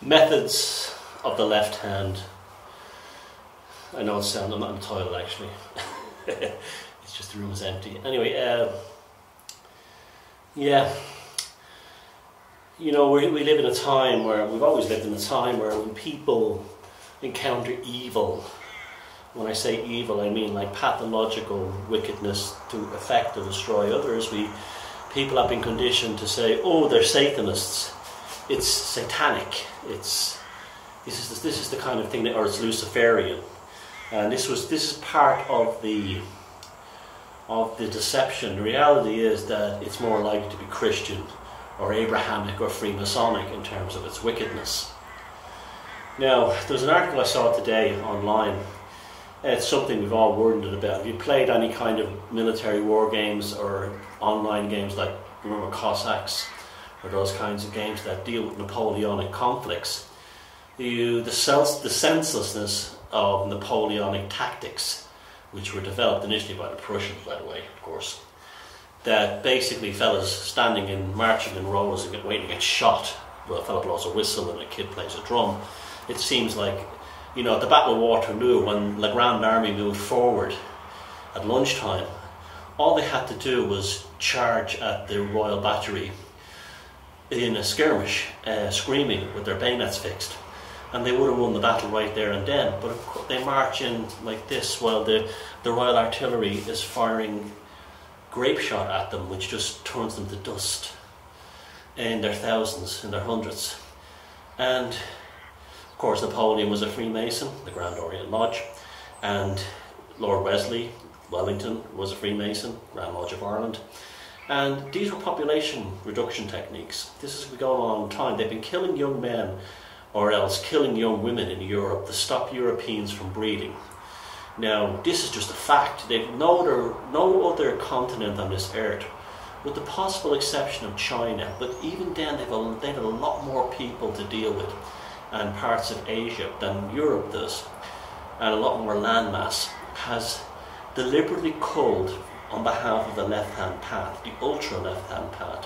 Methods of the left hand. I know it sounds, I'm not in the toilet actually. It's just the room is empty. Anyway, yeah. You know, we live in a time where, we've always lived in a time where when people encounter evil, when I say evil I mean like pathological wickedness to affect or destroy others, people have been conditioned to say, oh, they're Satanists, it's satanic, this is the kind of thing that, or it's Luciferian. And this is part of the deception. The reality is that it's more likely to be Christian or Abrahamic or Freemasonic in terms of its wickedness. Now, there's an article I saw today online. It's something we've all wondered about. If you played any kind of military war games or online games like, remember, Cossacks, or those kinds of games that deal with Napoleonic conflicts, the senselessness of Napoleonic tactics, which were developed initially by the Prussians, by the way, of course, that basically fellas standing in, marching in rows and waiting to get shot. Well, a fella blows a whistle and a kid plays a drum. It seems like, you know, at the Battle of Waterloo, when the Grand Army moved forward at lunchtime, all they had to do was charge at the Royal Battery in a skirmish, screaming with their bayonets fixed, and they would have won the battle right there and then. But of course, they march in like this while the Royal Artillery is firing grape shot at them, which just turns them to dust in their thousands, in their hundreds. And of course Napoleon was a Freemason, the Grand Orient Lodge, and Lord Wellington was a Freemason, Grand Lodge of Ireland. And these were population reduction techniques. This has been going on a long time. They've been killing young men or else killing young women in Europe to stop Europeans from breeding. Now, this is just a fact. They've no other continent on this earth, with the possible exception of China, but even then they've a lot more people to deal with, and parts of Asia, than Europe does, and a lot more landmass, has deliberately culled on behalf of the left-hand path, the ultra-left-hand path,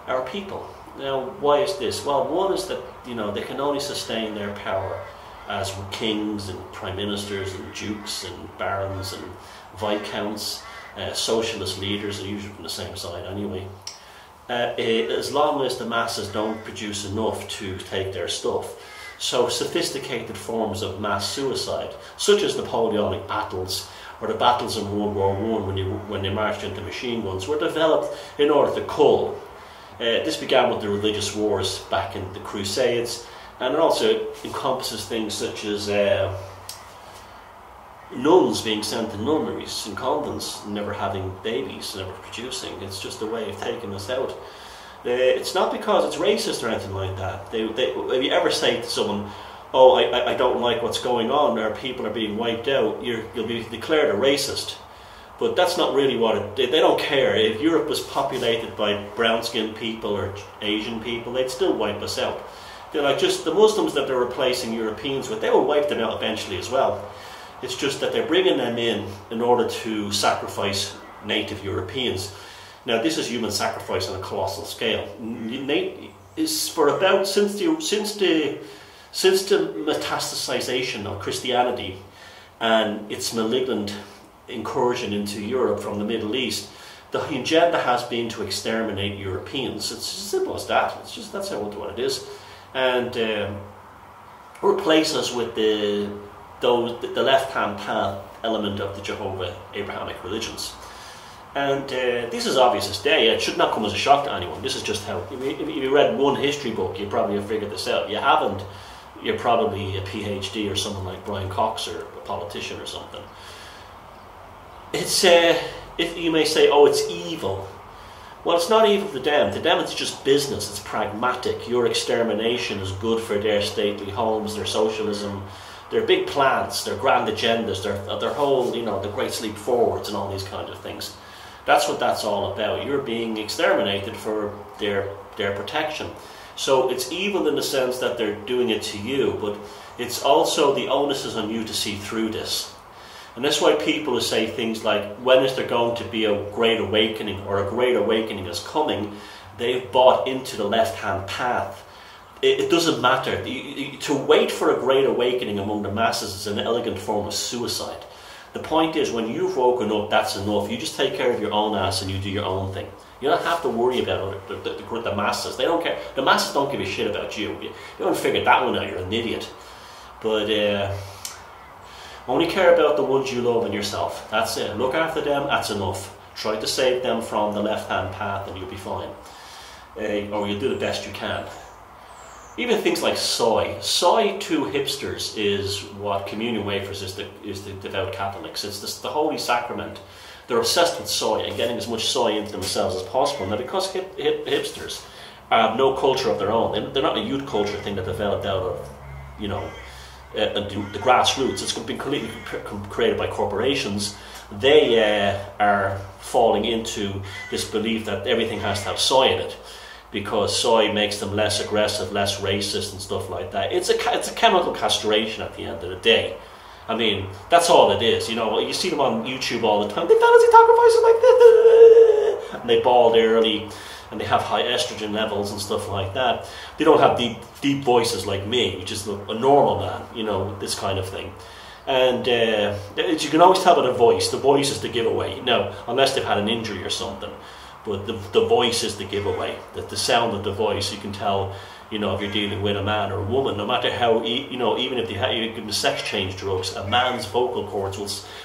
our people. Now, why is this? Well, one is that, you know, they can only sustain their power as kings and prime ministers and dukes and barons and viscounts, socialist leaders are usually from the same side anyway, as long as the masses don't produce enough to take their stuff. So sophisticated forms of mass suicide, such as Napoleonic battles or the battles in World War I when they marched into machine guns, were developed in order to cull. This began with the religious wars back in the Crusades, and it also encompasses things such as nuns being sent to nunneries and convents, never having babies, never producing. It's just a way of taking us out. It's not because it's racist or anything like that. If you ever say to someone, oh, I don't like what's going on, or people are being wiped out, you'll be declared a racist. But that's not really what they don't care. If Europe was populated by brown-skinned people or Asian people, they'd still wipe us out. They're like, just the Muslims that they're replacing Europeans with, they will wipe them out eventually as well. It's just that they're bringing them in order to sacrifice native Europeans. Now, this is human sacrifice on a colossal scale. Is for about since the metastasization of Christianity and its malignant incursion into Europe from the Middle East, the agenda has been to exterminate Europeans. It's as simple as that. It's just that's what it is, and replace us with the left-hand path element of the Jehovah Abrahamic religions. And this is obvious as day. It should not come as a shock to anyone. This is just how. If you read one history book, you probably have figured this out. You haven't, you're probably a PhD or someone like Brian Cox or a politician or something. It's if you may say, oh, it's evil. Well, it's not evil to them. To them, it's just business. It's pragmatic. Your extermination is good for their stately homes, their socialism, their big plans, their grand agendas, their whole, you know, the Great Leap Forwards and all these kinds of things. That's what that's all about. You're being exterminated for their protection. So it's evil in the sense that they're doing it to you, but it's also the onus is on you to see through this. And that's why people who say things like, when is there going to be a great awakening, or a great awakening is coming, they've bought into the left-hand path. it doesn't matter. To wait for a great awakening among the masses is an elegant form of suicide. The point is, when you've woken up, that's enough. You just take care of your own ass and you do your own thing. You don't have to worry about the masses. They don't care. The masses don't give a shit about you. You don't figure that one out, you're an idiot. But only care about the ones you love and yourself. That's it. Look after them, that's enough. Try to save them from the left-hand path and you'll be fine. Or you'll do the best you can. Even things like soy. Soy to hipsters is what communion wafers is to devout Catholics. It's the holy sacrament. They're obsessed with soy and getting as much soy into themselves as possible. Now, because hipsters have no culture of their own, they're not a youth culture thing that developed out of, you know, the grassroots. It's been completely created by corporations. They are falling into this belief that everything has to have soy in it, because soy makes them less aggressive, less racist and stuff like that. It's a chemical castration at the end of the day. I mean, that's all it is. You know, you see them on YouTube all the time. They fantasy talk voices like this, and they bald early, and they have high estrogen levels and stuff like that. They don't have deep voices like me, which is a normal man, you know, this kind of thing. And you can always tell by the voice. The voice is the giveaway. Now, unless they've had an injury or something. But the voice is the giveaway. The sound of the voice, you can tell, you know, if you're dealing with a man or a woman. No matter how, you know, even if you give them sex change drugs, a man's vocal cords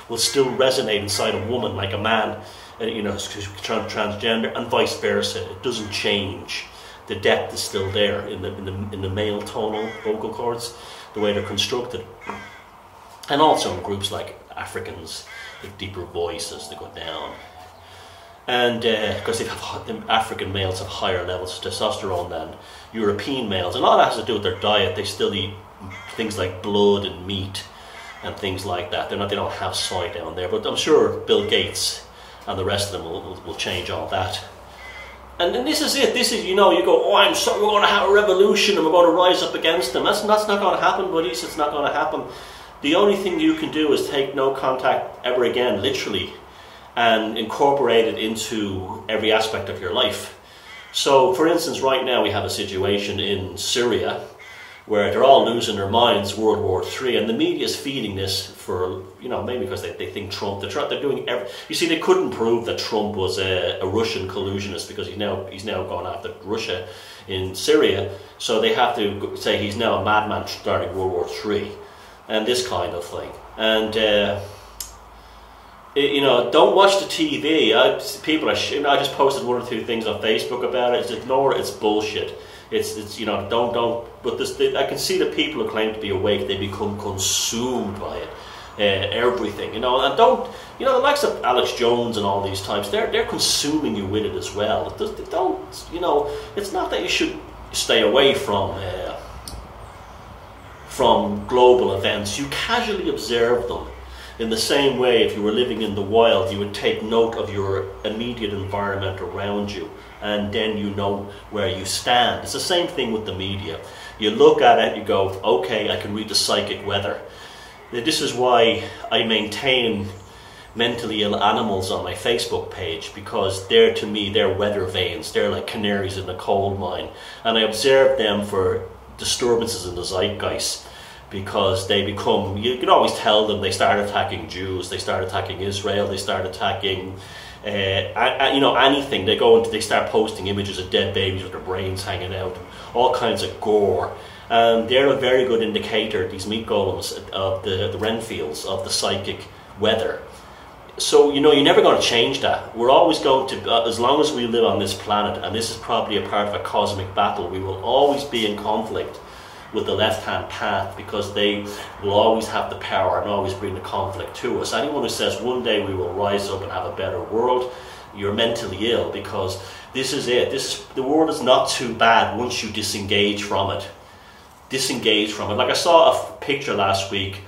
will still resonate inside a woman like a man, you know, transgender, and vice versa. It doesn't change. The depth is still there in the male tonal vocal cords, the way they're constructed. And also in groups like Africans, the deeper voices that go down. And because African males have higher levels of testosterone than European males, and all that has to do with their diet. They still eat things like blood and meat and things like that. They don't have soy down there, but I'm sure Bill Gates and the rest of them will change all that. And then this is it. This is, you know, you go, we're going to have a revolution and we're going to rise up against them. That's not going to happen, buddies. It's not going to happen. The only thing you can do is take no contact ever again, literally, and incorporate it into every aspect of your life. So, for instance, right now we have a situation in Syria where they're all losing their minds, World War III, and the media is feeding this for, you know, maybe because they think Trump, they're doing you see, they couldn't prove that Trump was a Russian collusionist because he's now gone after Russia in Syria, so they have to say he's now a madman starting World War III, and this kind of thing. And you know, don't watch the TV. I just posted one or two things on Facebook about it. Just ignore it. It's bullshit. It's you know, don't. But I can see that people who claim to be awake, they become consumed by it. Everything, you know, and don't, you know, the likes of Alex Jones and all these types, they're consuming you with it as well. Don't, you know, it's not that you should stay away from global events. You casually observe them. In the same way, if you were living in the wild, you would take note of your immediate environment around you, and then you know where you stand. It's the same thing with the media. You look at it, you go, okay, I can read the psychic weather. This is why I maintain mentally ill animals on my Facebook page, because they're, to me, they're weather vanes. They're like canaries in a coal mine. And I observe them for disturbances in the zeitgeist, because they become, you can always tell them, they start attacking Jews, they start attacking Israel, they start attacking, you know, anything. They start posting images of dead babies with their brains hanging out, all kinds of gore. And they're a very good indicator, these meat golems, of the Renfields, of the psychic weather. So, you know, you're never going to change that. We're always going to, as long as we live on this planet, and this is probably a part of a cosmic battle, we will always be in conflict with the left-hand path, because they will always have the power and always bring the conflict to us. Anyone who says one day we will rise up and have a better world, you're mentally ill, because this is it. The world is not too bad once you disengage from it. Disengage from it. Like, I saw a picture last week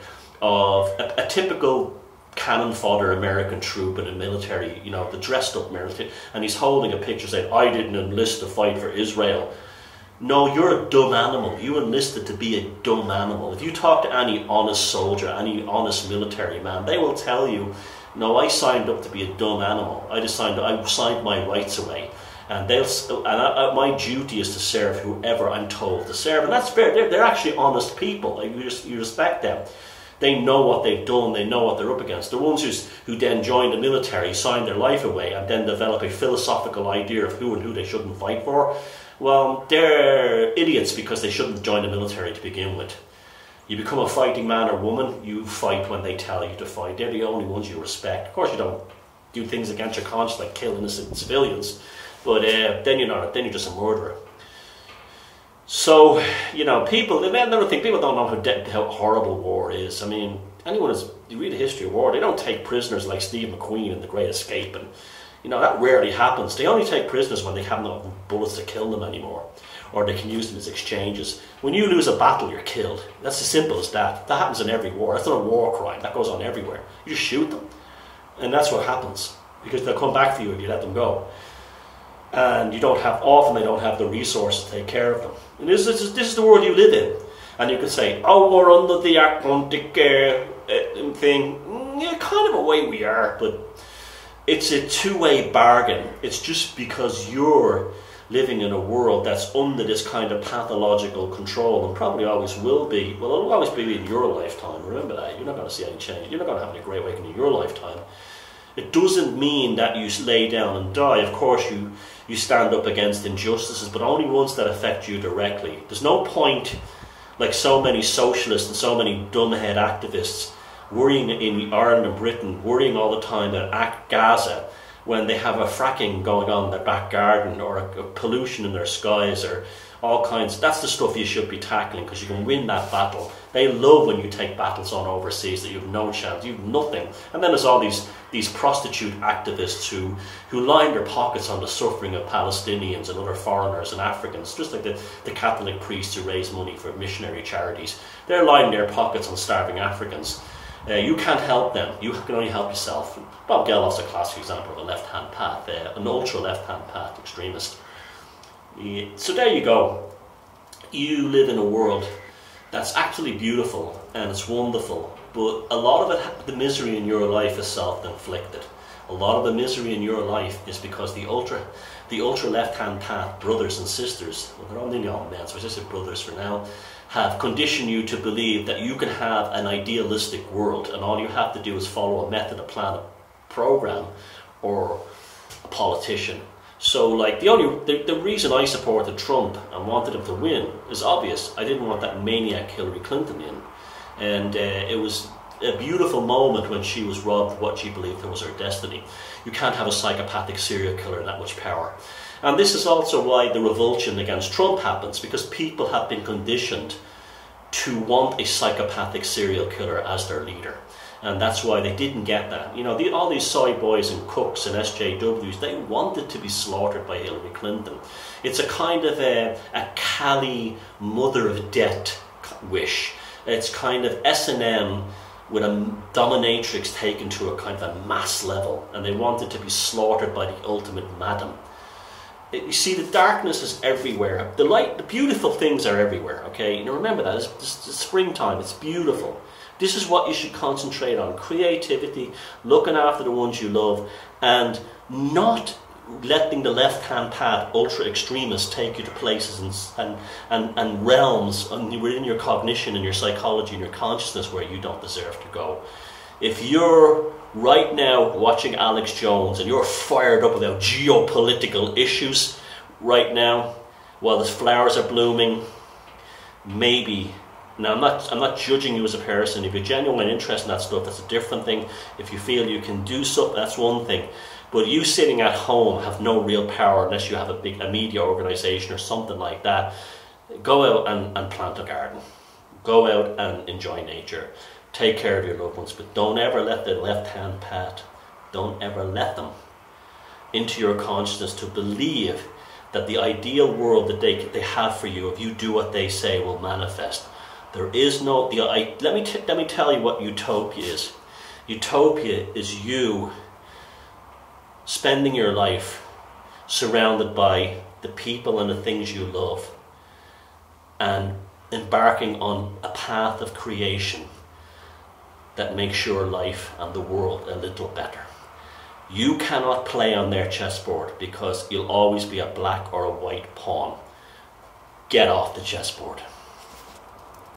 of a typical cannon fodder American troop in a military, you know, the dressed up military, and he's holding a picture saying, I didn't enlist to fight for Israel. No, you're a dumb animal. You enlisted to be a dumb animal. If you talk to any honest soldier, any honest military man, they will tell you, no, I signed up to be a dumb animal. I signed my rights away. And my duty is to serve whoever I'm told to serve, and that's fair. They're actually honest people. Like, you respect them. They know what they've done. They know what they're up against. The ones who then join the military, sign their life away, and then develop a philosophical idea of who they shouldn't fight for. Well, they're idiots because they shouldn't join the military to begin with. You become a fighting man or woman. You fight when they tell you to fight. They're the only ones you respect. Of course, you don't do things against your conscience like kill innocent civilians. But then you're not. Then you're just a murderer. So, you know, people. Another thing, people don't know how horrible war is. I mean, you read the history of war, they don't take prisoners like Steve McQueen in The Great Escape, and you know that rarely happens. They only take prisoners when they have no bullets to kill them anymore, or they can use them as exchanges. When you lose a battle, you're killed. That's as simple as that. That happens in every war. That's not a war crime. That goes on everywhere. You just shoot them, and that's what happens because they'll come back for you if you let them go. And often they don't have the resources to take care of them. And this is the world you live in. And you could say, oh, we're under the Atlantic thing. Yeah, kind of a way we are, but it's a two-way bargain. It's just because you're living in a world that's under this kind of pathological control, and probably always will be. Well, it'll always be in your lifetime. Remember that. You're not going to see any change. You're not going to have any great awakening in your lifetime. It doesn't mean that you lay down and die. Of course, you stand up against injustices, but only ones that affect you directly. There's no point, like so many socialists and so many dumbhead activists worrying in Ireland and Britain, worrying all the time about Gaza when they have a fracking going on in their back garden, or a pollution in their skies, or all kinds. That's the stuff you should be tackling, because you can win that battle. They love when you take battles on overseas that you have no chance, you have nothing. And then there's all these prostitute activists who line their pockets on the suffering of Palestinians and other foreigners and Africans, just like the Catholic priests who raise money for missionary charities. They're lining their pockets on starving Africans. You can't help them, you can only help yourself. Bob Geldof's a classic example of a left-hand path, an ultra left-hand path extremist. So there you go. You live in a world that's actually beautiful and it's wonderful, but a lot of it, the misery in your life is self-inflicted. A lot of the misery in your life is because the ultra left-hand path brothers and sisters, well, they're all nearly all men, so I just say brothers for now, have conditioned you to believe that you can have an idealistic world and all you have to do is follow a method, a plan, a program, or a politician. So, like, the reason I supported Trump and wanted him to win is obvious. I didn't want that maniac Hillary Clinton in. And it was a beautiful moment when she was robbed of what she believed was her destiny. You can't have a psychopathic serial killer in that much power. And this is also why the revulsion against Trump happens, because people have been conditioned to want a psychopathic serial killer as their leader. And that's why they didn't get that. You know, all these soy boys and cooks and SJWs, they wanted to be slaughtered by Hillary Clinton. It's a kind of a Kali mother of death wish. It's kind of S&M with a dominatrix taken to a kind of a mass level. And they wanted to be slaughtered by the ultimate madam. You see, the darkness is everywhere. The light, the beautiful things are everywhere, okay? You remember that. It's springtime. It's beautiful. This is what you should concentrate on. Creativity, looking after the ones you love, and not letting the left-hand path ultra-extremists take you to places and realms within your cognition and your psychology and your consciousness where you don't deserve to go. If you're right now watching Alex Jones and you're fired up about geopolitical issues right now while the flowers are blooming, maybe. Now, I'm not judging you as a person. If you're genuinely interested in that stuff, that's a different thing. If you feel you can do something, that's one thing. But you sitting at home have no real power unless you have a media organisation or something like that. Go out and plant a garden. Go out and enjoy nature. Take care of your loved ones. But don't ever let the left-hand path, don't ever let them into your consciousness to believe that the ideal world that they have for you, if you do what they say, will manifest. There is no, let me tell you what utopia is. Utopia is you spending your life surrounded by the people and the things you love and embarking on a path of creation that makes your life and the world a little better. You cannot play on their chessboard because you'll always be a black or a white pawn. Get off the chessboard.